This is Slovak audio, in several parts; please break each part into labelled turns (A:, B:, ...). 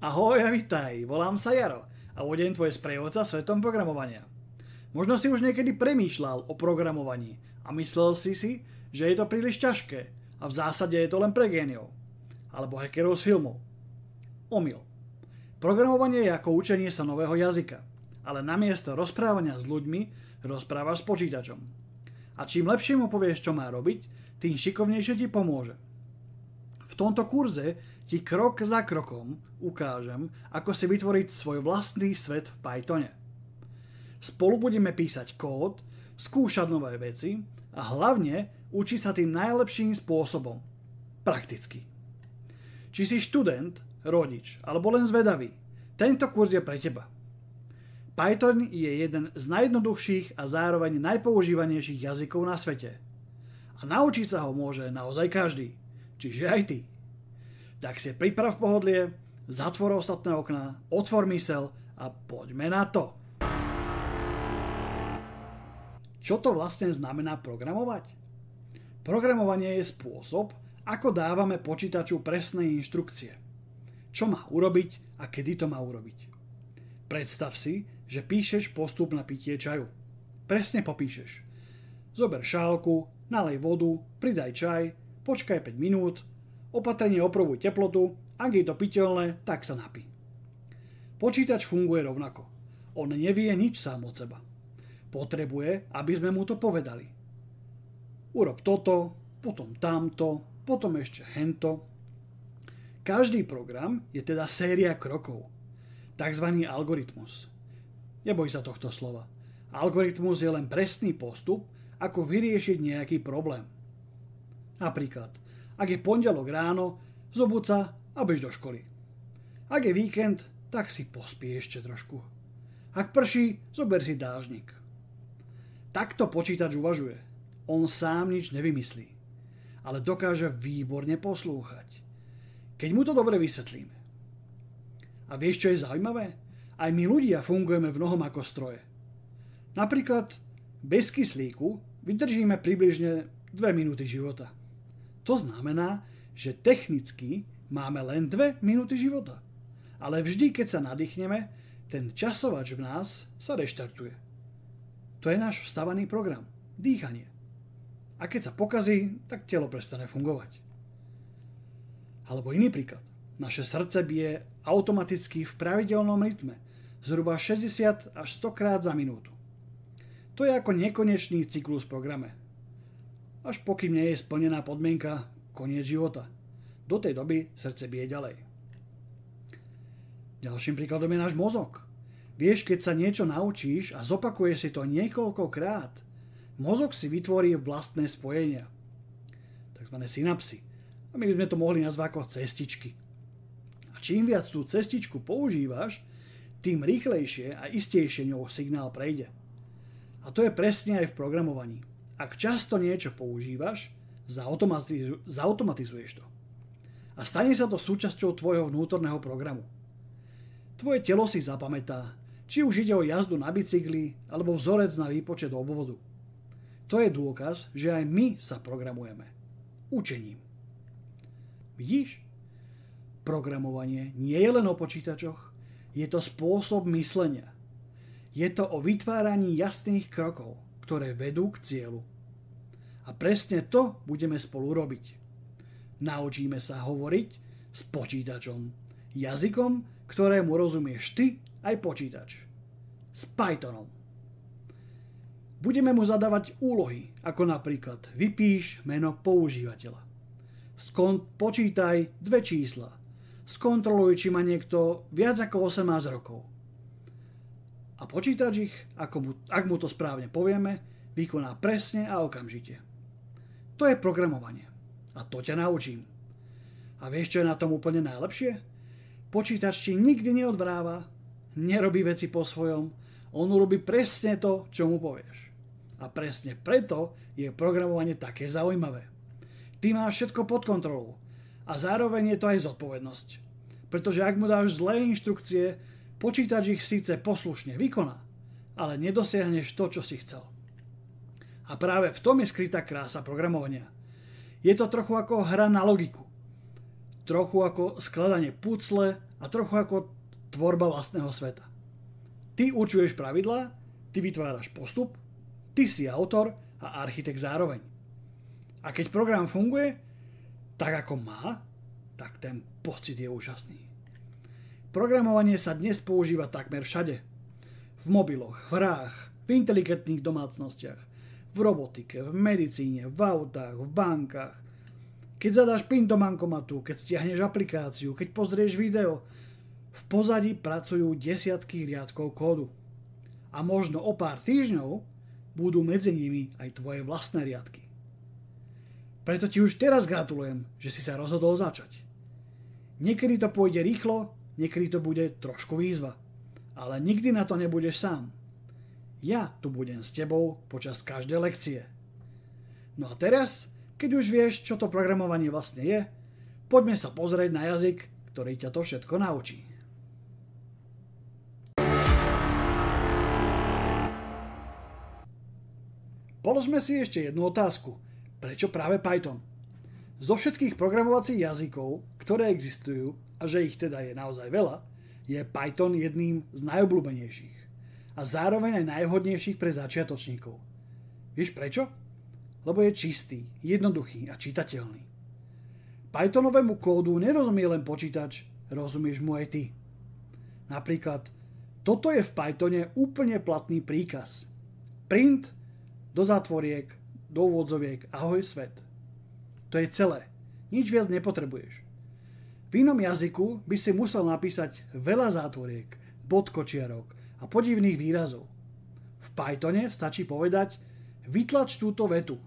A: Ahoj a vitaj, volám sa Jaro a budem tvoj sprievodca svetom programovania. Možno si už niekedy premýšľal o programovaní a myslel si, že je to príliš ťažké a v zásade je to len pre géniov alebo hackerov z filmov. Omyl. Programovanie je ako učenie sa nového jazyka, ale namiesto rozprávania s ľuďmi rozprávaš s počítačom. A čím lepšie mu povieš, čo má robiť, tým šikovnejšie ti pomôže. V tomto kurze ti krok za krokom ukážem, ako si vytvoriť svoj vlastný svet v Pythone. Spolu budeme písať kód, skúšať nové veci a hlavne učiť sa tým najlepším spôsobom. Prakticky. Či si študent, rodič alebo len zvedavý, tento kurz je pre teba. Python je jeden z najjednoduchších a zároveň najpoužívanejších jazykov na svete. A naučiť sa ho môže naozaj každý, čiže aj ty. Tak si priprav pohodlie, zatvor ostatné okná, otvor mysel a poďme na to. Čo to vlastne znamená programovať? Programovanie je spôsob, ako dávame počítaču presné inštrukcie. Čo má urobiť a kedy to má urobiť. Predstav si, že píšeš postup na pitie čaju. Presne popíšeš. Zober šálku, nalej vodu, pridaj čaj, počkaj 5 minút, opatrne oprobuj teplotu, ak je to piteľné, tak sa napí. Počítač funguje rovnako. On nevie nič sám od seba. Potrebuje, aby sme mu to povedali. Urob toto, potom tamto, potom ešte hento. Každý program je teda séria krokov. Takzvaný algoritmus. Neboj sa tohto slova. Algoritmus je len presný postup, ako vyriešiť nejaký problém. Napríklad, ak je pondelok ráno, zobuď sa a bež do školy. Ak je víkend, tak si pospí ešte trošku. Ak prší, zober si dážnik. Takto počítač uvažuje. On sám nič nevymyslí, ale dokáže výborne poslúchať. Keď mu to dobre vysvetlíme. A vieš, čo je zaujímavé? Aj my ľudia fungujeme v mnohom ako stroje. Napríklad bez kyslíku vydržíme približne 2 minúty života. To znamená, že technicky máme len 2 minúty života. Ale vždy, keď sa nadýchneme, ten časovač v nás sa reštartuje. To je náš vstavaný program. Dýchanie. A keď sa pokazí, tak telo prestane fungovať. Alebo iný príklad. Naše srdce bije automaticky v pravidelnom rytme, zhruba 60 až 100 krát za minútu. To je ako nekonečný cyklus v programe. Až pokým nie je splnená podmienka koniec života. Do tej doby srdce bije ďalej. Ďalším príkladom je náš mozog. Vieš, keď sa niečo naučíš a zopakuješ si to niekoľkokrát, mozog si vytvorí vlastné spojenia. Takzvané synapsy. A my by sme to mohli nazvať ako cestičky. A čím viac tú cestičku používaš, tým rýchlejšie a istejšie ňou signál prejde. A to je presne aj v programovaní. Ak často niečo používaš, zautomatizuješ to. A stane sa to súčasťou tvojho vnútorného programu. Tvoje telo si zapamätá, či už ide o jazdu na bicykli, alebo vzorec na výpočet obvodu. To je dôkaz, že aj my sa programujeme. Učením. Vidíš? Programovanie nie je len o počítačoch, je to spôsob myslenia. Je to o vytváraní jasných krokov, ktoré vedú k cieľu. A presne to budeme spolu robiť. Naučíme sa hovoriť s počítačom. Jazykom, ktorému rozumieš ty aj počítač. S Pythonom. Budeme mu zadávať úlohy, ako napríklad vypíš meno používateľa. Počítaj 2 čísla. Skontroluj, či má niekto viac ako 18 rokov. A počítač ich, ak mu to správne povieme, vykoná presne a okamžite. To je programovanie. A to ťa naučím. A vieš, čo je na tom úplne najlepšie? Počítač ti nikdy neodvráva, nerobí veci po svojom, on urobí presne to, čo mu povieš. A presne preto je programovanie také zaujímavé. Ty máš všetko pod kontrolou a zároveň je to aj zodpovednosť. Pretože ak mu dáš zlé inštrukcie, počítač ich síce poslušne vykoná, ale nedosiahneš to, čo si chcel. A práve v tom je skrytá krása programovania. Je to trochu ako hra na logiku. Trochu ako skladanie pucle a trochu ako tvorba vlastného sveta. Ty určuješ pravidlá, ty vytváraš postup, ty si autor a architekt zároveň. A keď program funguje tak ako má, tak ten pocit je úžasný. Programovanie sa dnes používa takmer všade. V mobiloch, v hrách, v inteligentných domácnostiach, v robotike, v medicíne, v autách, v bankách. Keď zadáš PIN do bankomatu, keď stiahneš aplikáciu, keď pozrieš video, v pozadí pracujú desiatky riadkov kódu. A možno o pár týždňov budú medzi nimi aj tvoje vlastné riadky. Preto ti už teraz gratulujem, že si sa rozhodol začať. Niekedy to pôjde rýchlo, niekedy to bude trošku výzva. Ale nikdy na to nebudeš sám. Ja tu budem s tebou počas každej lekcie. No a teraz, keď už vieš, čo to programovanie vlastne je, poďme sa pozrieť na jazyk, ktorý ťa to všetko naučí. Položme si ešte jednu otázku. Prečo práve Python? Zo všetkých programovacích jazykov, ktoré existujú, a že ich teda je naozaj veľa, je Python jedným z najobľúbenejších a zároveň aj najvhodnejších pre začiatočníkov. Vieš prečo? Lebo je čistý, jednoduchý a čitateľný. Pythonovému kódu nerozumie len počítač, rozumieš mu aj ty. Napríklad, toto je v Pythone úplne platný príkaz. Print do zátvoriek, do úvodzoviek, ahoj svet. To je celé. Nič viac nepotrebuješ. V inom jazyku by si musel napísať veľa zátvoriek, bodkočiarok a podivných výrazov. V Pythone stačí povedať vytlač túto vetu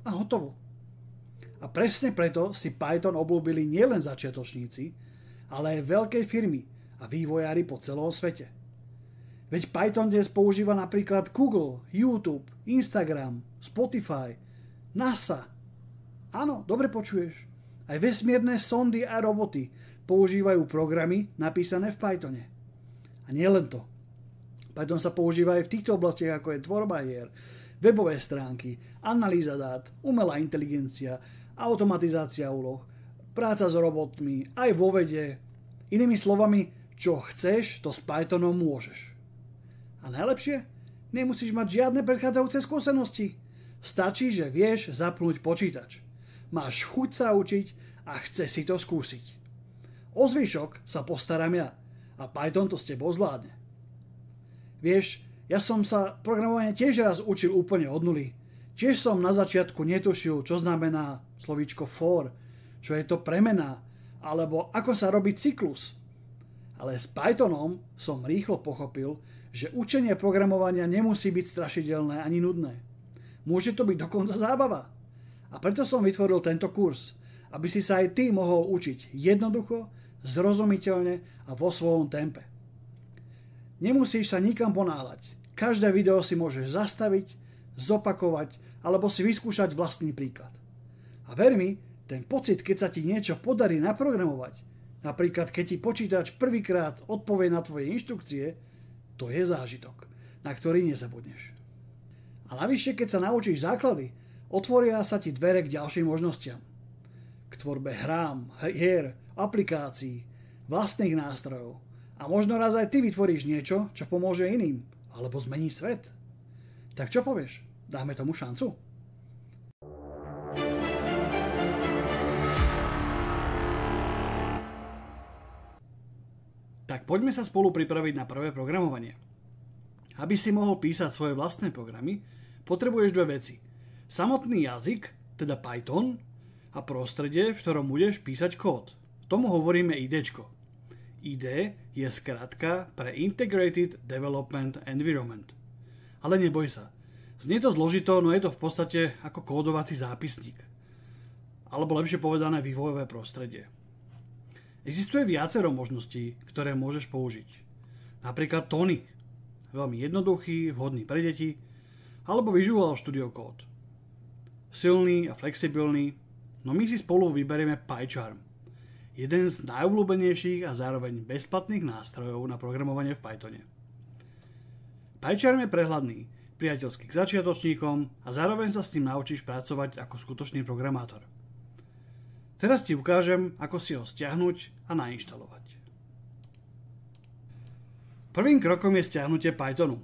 A: a hotovo. A presne preto si Python obľúbili nielen začiatočníci, ale aj veľké firmy a vývojári po celom svete. Veď Python dnes používa napríklad Google, YouTube, Instagram, Spotify, NASA. Áno, dobre počuješ. Aj vesmírne sondy a roboty používajú programy napísané v Pythone. A nie len to. Python sa používa aj v týchto oblastiach, ako je tvorba hier, webové stránky, analýza dát, umelá inteligencia, automatizácia úloh, práca s robotmi, aj vo vede. Inými slovami, čo chceš, to s Pythonom môžeš. A najlepšie? Nemusíš mať žiadne predchádzajúce skúsenosti. Stačí, že vieš zapnúť počítač. Máš chuť sa učiť a chce si to skúsiť. O zvyšok sa postaram ja a Python to s tebou zvládne. Vieš, ja som sa programovanie tiež raz učil úplne od nuly. Tiež som na začiatku netušil, čo znamená slovíčko for, čo je to premena, alebo ako sa robí cyklus. Ale s Pythonom som rýchlo pochopil, že učenie programovania nemusí byť strašidelné ani nudné. Môže to byť dokonca zábava. A preto som vytvoril tento kurz, aby si sa aj ty mohol učiť jednoducho, zrozumiteľne a vo svojom tempe. Nemusíš sa nikam ponáhľať. Každé video si môžeš zastaviť, zopakovať alebo si vyskúšať vlastný príklad. A ver mi, ten pocit, keď sa ti niečo podarí naprogramovať, napríklad keď ti počítač prvýkrát odpovie na tvoje inštrukcie, to je zážitok, na ktorý nezabudneš. A navyše, keď sa naučíš základy, otvoria sa ti dvere k ďalším možnostiam. K tvorbe hrám, hier, aplikácií, vlastných nástrojov. A možno raz aj ty vytvoríš niečo, čo pomôže iným, alebo zmení svet. Tak čo povieš? Dáme tomu šancu? Tak poďme sa spolu pripraviť na prvé programovanie. Aby si mohol písať svoje vlastné programy, potrebuješ dve veci. Samotný jazyk, teda Python, a prostredie, v ktorom budeš písať kód. Tomu hovoríme IDčko. ID je skratka pre Integrated Development Environment. Ale neboj sa. Znie to zložito, no je to v podstate ako kódovací zápisník. Alebo lepšie povedané vývojové prostredie. Existuje viacero možností, ktoré môžeš použiť. Napríklad Tony. Veľmi jednoduchý, vhodný pre deti, alebo Visual Studio Code. Silný a flexibilný, no my si spolu vyberieme PyCharm. Jeden z najobľúbenejších a zároveň bezplatných nástrojov na programovanie v Pythone. PyCharm je prehľadný, priateľský k začiatočníkom a zároveň sa s ním naučíš pracovať ako skutočný programátor. Teraz ti ukážem, ako si ho stiahnuť a nainštalovať. Prvým krokom je stiahnutie Pythonu.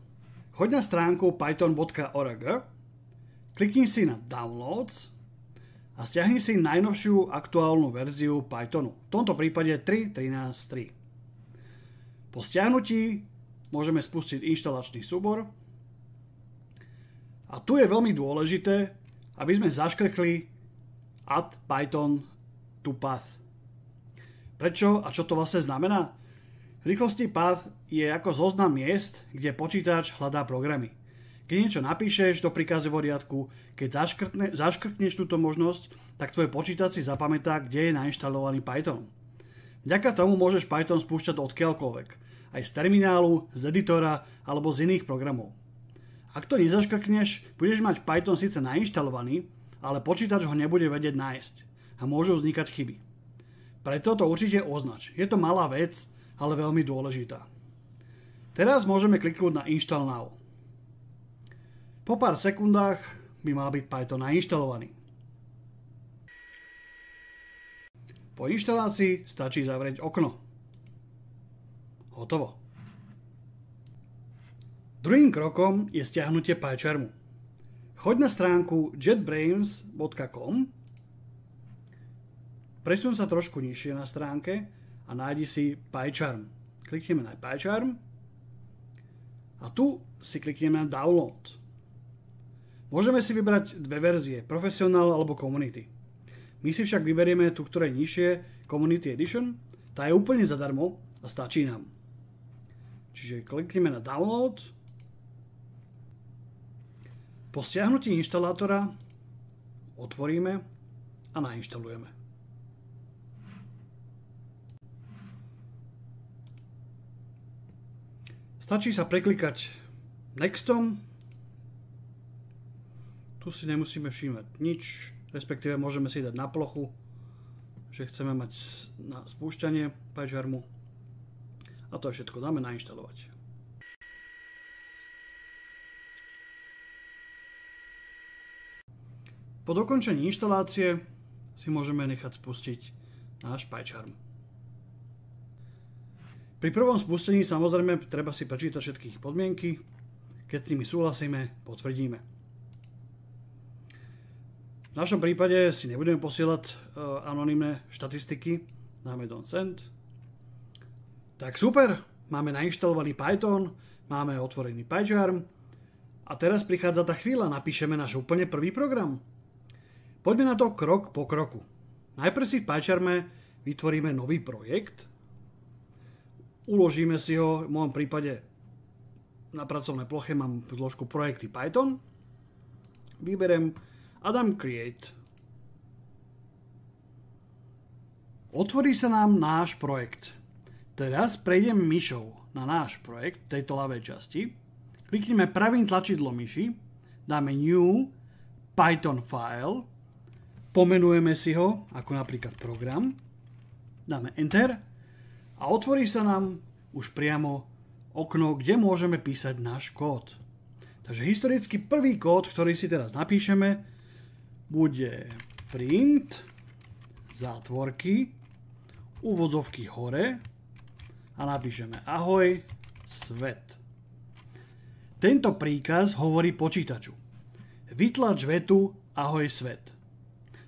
A: Choď na stránku python.org, klikni si na Downloads a stiahni si najnovšiu aktuálnu verziu Pythonu. V tomto prípade 3.13.3. Po stiahnutí môžeme spustiť inštalačný súbor a tu je veľmi dôležité, aby sme zaškrkli add Python to path. Prečo a čo to vlastne znamená? Rýchlostný path je ako zoznam miest, kde počítač hľadá programy. Keď niečo napíšeš do príkazového riadku, keď zaškrtneš túto možnosť, tak tvoj počítač si zapamätá, kde je nainštalovaný Python. Vďaka tomu môžeš Python spúšťať odkiaľkoľvek, aj z terminálu, z editora alebo z iných programov. Ak to nezaškrtneš, budeš mať Python síce nainštalovaný, ale počítač ho nebude vedieť nájsť a môžu vznikať chyby. Preto to určite označ. Je to malá vec, ale veľmi dôležitá. Teraz môžeme kliknúť na Install Now. Po pár sekundách by mal byť Python nainštalovaný. Po inštalácii stačí zavrieť okno. Hotovo. Druhým krokom je stiahnutie PyCharmu. Choď na stránku jetbrains.com, presun sa trošku nižšie na stránke a nájdi si PyCharm. Klikneme na PyCharm a tu si klikneme na Download. Môžeme si vybrať dve verzie, Professional alebo Community. My si však vyberieme tú, ktorá je nižšie, Community Edition. Tá je úplne zadarmo a stačí nám. Čiže klikneme na Download. Po stiahnutí inštalátora otvoríme a nainštalujeme. Stačí sa preklikať Nextom. Tu si nemusíme všímať nič, respektíve môžeme si dať na plochu, že chceme mať na spúšťanie PyCharmu. A to všetko dáme nainštalovať. Po dokončení inštalácie si môžeme nechať spustiť náš PyCharm. Pri prvom spustení samozrejme treba si prečítať všetky podmienky. Keď s nimi súhlasíme, potvrdíme. V našom prípade si nebudeme posielať anonymné štatistiky. Dáme don't send. Tak super, máme nainštalovaný Python, máme otvorený PyCharm a teraz prichádza tá chvíľa, napíšeme náš úplne prvý program. Poďme na to krok po kroku. Najprv si v PyCharme vytvoríme nový projekt, uložíme si ho, v môjom prípade na pracovnej ploche mám zložku projekty Python, vyberiem a dám Create. Otvorí sa nám náš projekt. Teraz prejdem myšou na náš projekt v tejto ľavej časti, klikneme pravým tlačidlom myši, dáme New Python File, pomenujeme si ho ako napríklad program, dáme Enter a otvorí sa nám už priamo okno, kde môžeme písať náš kód. Takže historicky prvý kód, ktorý si teraz napíšeme, bude print, zátvorky, úvodzovky hore a napíšeme ahoj, svet. Tento príkaz hovorí počítaču. Vytlač vetu ahoj, svet.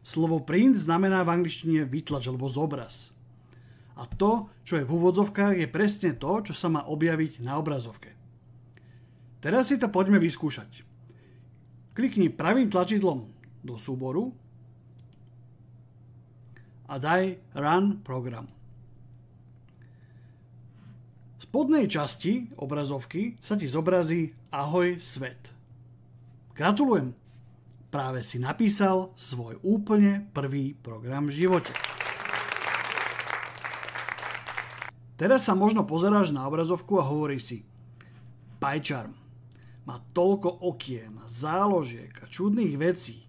A: Slovo print znamená v angličtine vytlač alebo zobraz. A to, čo je v úvodzovkách, je presne to, čo sa má objaviť na obrazovke. Teraz si to poďme vyskúšať. Klikni pravým tlačidlom do súboru a daj Run program. V spodnej časti obrazovky sa ti zobrazí ahoj svet. Gratulujem! Práve si napísal svoj úplne prvý program v živote. Teraz sa možno pozeráš na obrazovku a hovoríš si: PyCharm má toľko okien, záložiek a čudných vecí.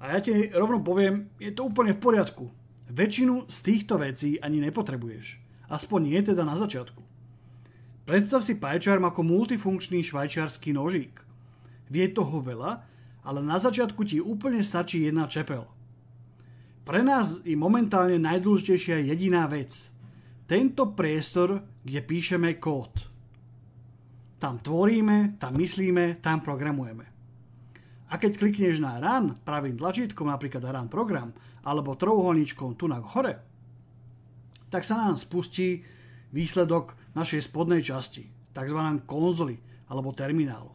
A: A ja ti rovno poviem, je to úplne v poriadku. Väčšinu z týchto vecí ani nepotrebuješ. Aspoň nie teda na začiatku. Predstav si PyCharm ako multifunkčný švajčiarsky nožík. Vie toho veľa, ale na začiatku ti úplne stačí jedna čepel. Pre nás je momentálne najdôležitejšia jediná vec. Tento priestor, kde píšeme kód. Tam tvoríme, tam myslíme, tam programujeme. A keď klikneš na Run pravým tlačítkom, napríklad Run program, alebo trojuholníčkom tu na hore, tak sa nám spustí výsledok našej spodnej časti, tzv. Konzoly alebo terminálu.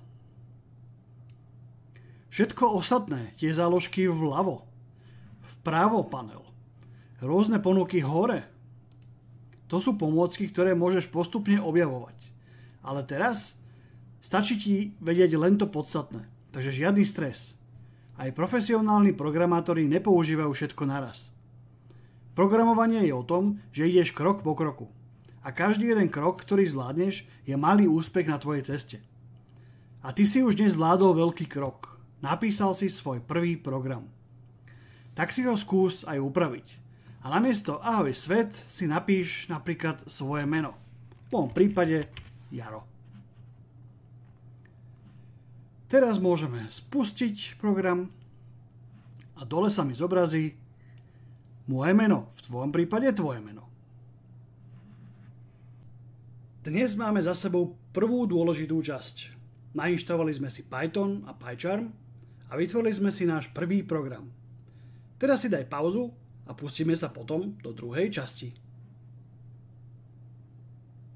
A: Všetko ostatné, tie záložky vľavo, vpravo panel, rôzne ponuky hore, to sú pomôcky, ktoré môžeš postupne objavovať. Ale teraz stačí ti vedieť len to podstatné, takže žiadny stres. Aj profesionálni programátori nepoužívajú všetko naraz. Programovanie je o tom, že ideš krok po kroku. A každý jeden krok, ktorý zvládneš, je malý úspech na tvojej ceste. A ty si už dnes zvládol veľký krok. Napísal si svoj prvý program. Tak si ho skús aj upraviť. A namiesto ahoj svet si napíš napríklad svoje meno. V mojom prípade Jaro. Teraz môžeme spustiť program a dole sa mi zobrazí moje meno, v tvojom prípade tvoje meno. Dnes máme za sebou prvú dôležitú časť. Nainštalovali sme si Python a PyCharm a vytvorili sme si náš prvý program. Teraz si daj pauzu a pustíme sa potom do druhej časti.